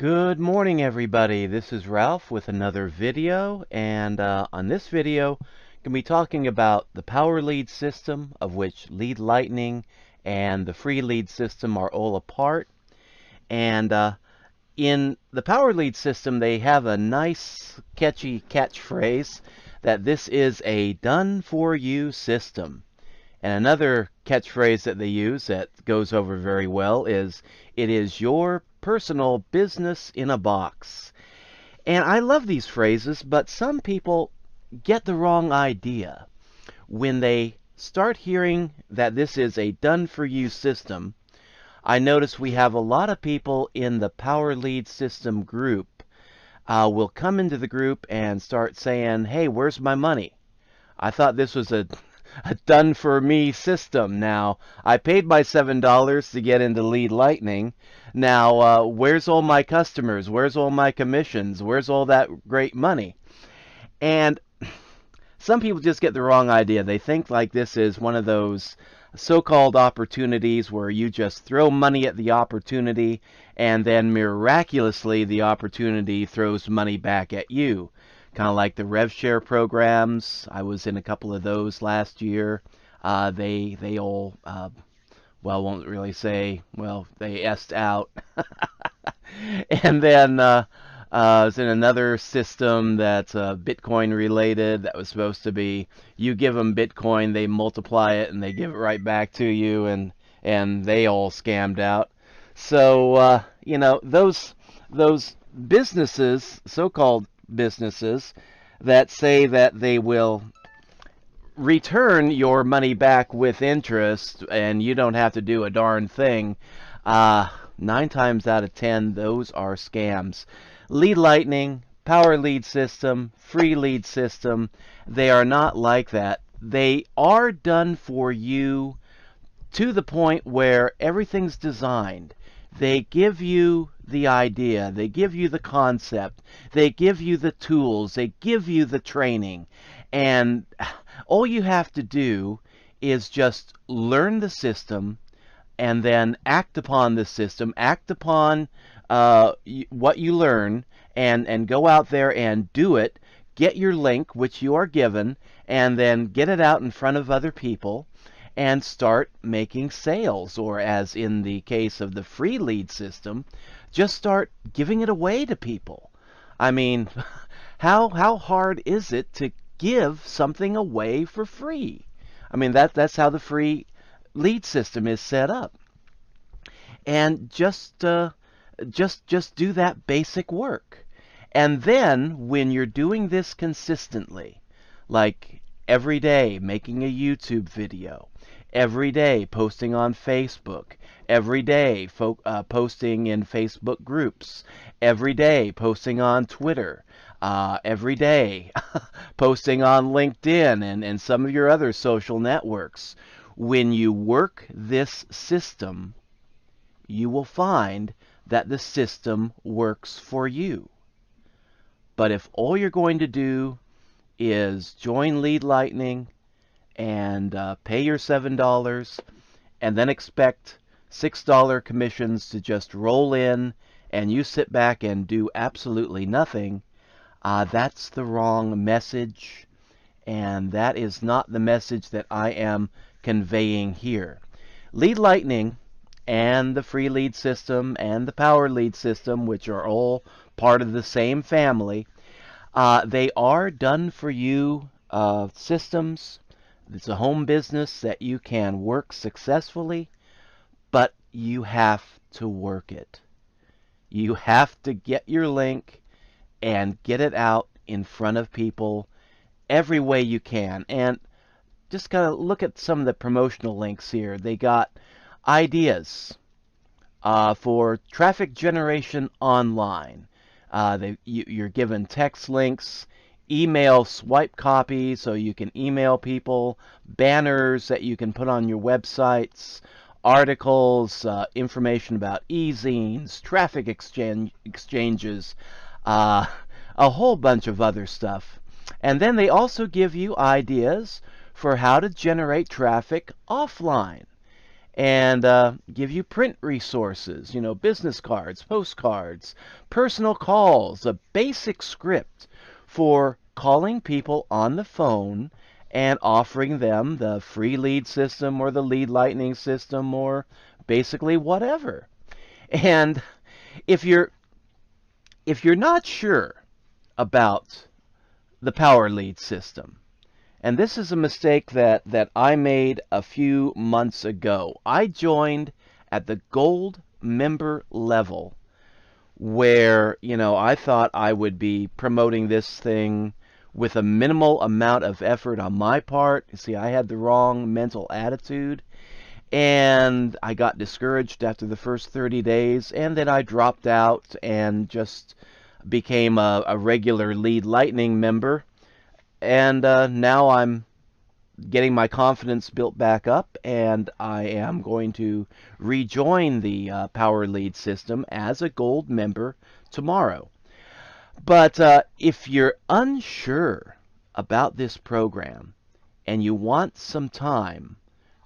Good morning, everybody. This is Ralph with another video, and on this video, I'm going to be talking about the power lead system, of which Lead Lightning and the free lead system are all a part. And in the power lead system, they have a nice, catchy catchphrase that this is a done-for-you system. And another catchphrase that they use that goes over very well is, "It is your personal business in a box." And I love these phrases, but some people get the wrong idea. When they start hearing that this is a done-for-you system, I notice we have a lot of people in the Power Lead System group will come into the group and start saying, "Hey, where's my money? I thought this was a done-for-me system. Now, I paid my $7 to get into Lead Lightning. Now, where's all my customers? Where's all my commissions? Where's all that great money?" And some people just get the wrong idea. They think like this is one of those so-called opportunities where you just throw money at the opportunity and then miraculously the opportunity throws money back at you. Kind of like the RevShare programs. I was in a couple of those last year. They all, well, won't really say, well, they S'd out. And then I was in another system that's Bitcoin related that was supposed to be, you give them Bitcoin, they multiply it, and they give it right back to you, and they all scammed out. So, you know, those businesses, so-called businesses, that say that they will return your money back with interest and you don't have to do a darn thing, 9 times out of 10, those are scams. Lead Lightning, Power Lead System, Free Lead System, they are not like that. They are done for you to the point where everything's designed. They give you the idea, they give you the concept, they give you the tools, they give you the training, and all you have to do is just learn the system and then act upon the system, act upon what you learn, and go out there and do it, get your link, which you are given, and then get it out in front of other people and start making sales, or as in the case of the free lead system, just start giving it away to people. I mean, how hard is it to give something away for free? I mean, that's how the free lead system is set up. And just do that basic work. And then when you're doing this consistently, like every day making a YouTube video, every day posting on Facebook, every day posting in Facebook groups, every day posting on Twitter, every day posting on LinkedIn and some of your other social networks. When you work this system, you will find that the system works for you. But if all you're going to do is join Lead Lightning and pay your $7 and then expect $6 commissions to just roll in and you sit back and do absolutely nothing, that's the wrong message, and that is not the message that I am conveying here. Lead Lightning and the free lead system and the power lead system, which are all part of the same family, they are done for you systems. It's a home business that you can work successfully, but you have to work it. You have to get your link and get it out in front of people every way you can. And just kind of look at some of the promotional links here. They got ideas for traffic generation online. You're given text links, email swipe copy so you can email people, banners that you can put on your websites, articles, information about e-zines, traffic exchanges, a whole bunch of other stuff. And then they also give you ideas for how to generate traffic offline. and give you print resources, business cards, postcards, personal calls, a basic script for calling people on the phone and offering them the free lead system or the lead lightning system or basically whatever. And if you're not sure about the power lead system, and this is a mistake that I made a few months ago. I joined at the gold member level where, I thought I would be promoting this thing with a minimal amount of effort on my part. See, I had the wrong mental attitude, and I got discouraged after the first 30 days, and then I dropped out and just became a regular Lead Lightning member. And now I'm getting my confidence built back up, and I am going to rejoin the Power Lead system as a gold member tomorrow. But if you're unsure about this program and you want some time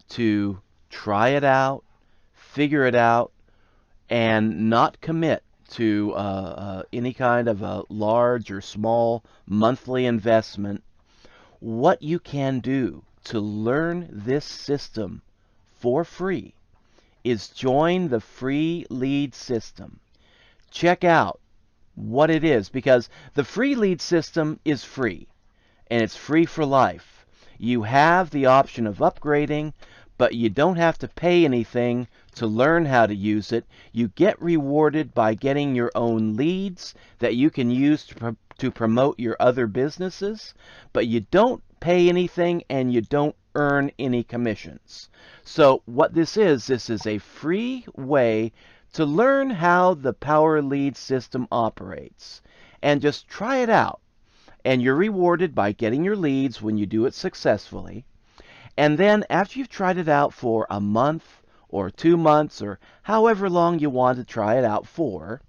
to try it out, figure it out, and not commit to any kind of a large or small monthly investment, what you can do to learn this system for free is join the free lead system. Check out what it is, because the free lead system is free, and it's free for life. You have the option of upgrading, but you don't have to pay anything to learn how to use it. You get rewarded by getting your own leads that you can use to promote your other businesses, but you don't pay anything and you don't earn any commissions. So what this is a free way to learn how the Power Lead system operates. And just try it out. And you're rewarded by getting your leads when you do it successfully. And then after you've tried it out for a month or 2 months or however long you want to try it out for,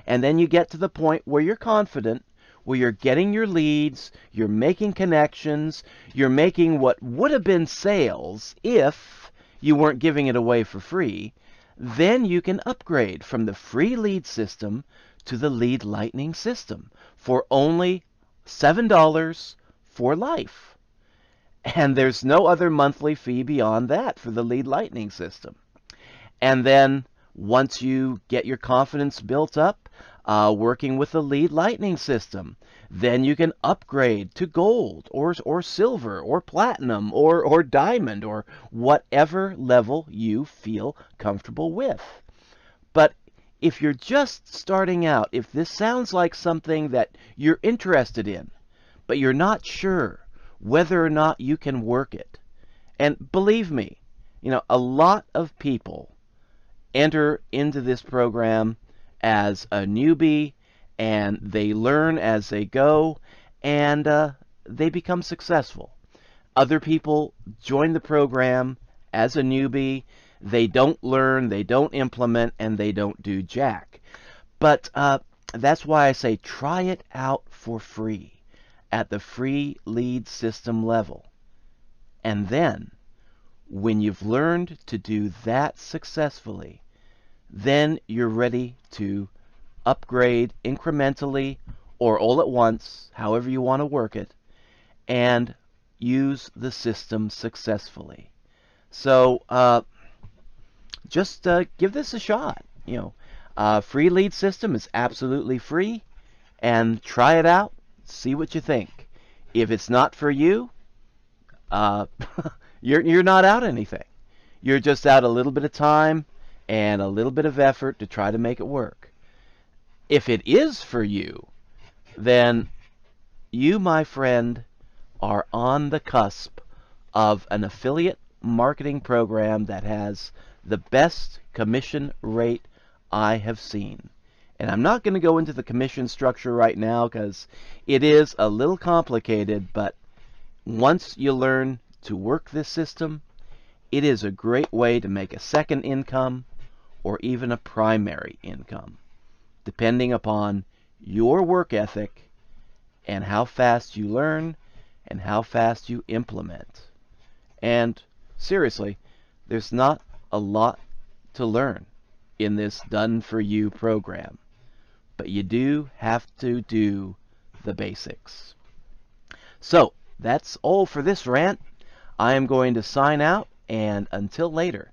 and then you get to the point where you're confident, where you're getting your leads, you're making connections, you're making what would have been sales if you weren't giving it away for free, then you can upgrade from the free lead system to the Lead Lightning system for only $7 for life. And there's no other monthly fee beyond that for the Lead Lightning system. And then once you get your confidence built up working with the Lead Lightning system, then you can upgrade to gold or silver or platinum or diamond or whatever level you feel comfortable with. But if you're just starting out, if this sounds like something that you're interested in, but you're not sure whether or not you can work it, and believe me, a lot of people enter into this program as a newbie, and they learn as they go, and they become successful. Other people join the program as a newbie. They don't learn, they don't implement, and they don't do jack. But that's why I say try it out for free at the free lead system level. And then, when you've learned to do that successfully, then you're ready to upgrade incrementally or all at once, however you want to work it, and use the system successfully. So just give this a shot. Free lead system is absolutely free, and try it out, see what you think. If it's not for you, you're not out anything. You're just out a little bit of time and a little bit of effort to try to make it work. If it is for you, then you, my friend, are on the cusp of an affiliate marketing program that has the best commission rate I have seen. And I'm not going to go into the commission structure right now because it is a little complicated, but once you learn to work this system, it is a great way to make a second income or even a primary income, depending upon your work ethic and how fast you learn and how fast you implement. And seriously, There's not a lot to learn in this done-for-you program, but you do have to do the basics. So, that's all for this rant. I am going to sign out, and until later,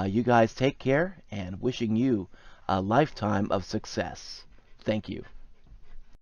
you guys take care, and wishing you a lifetime of success. Thank you.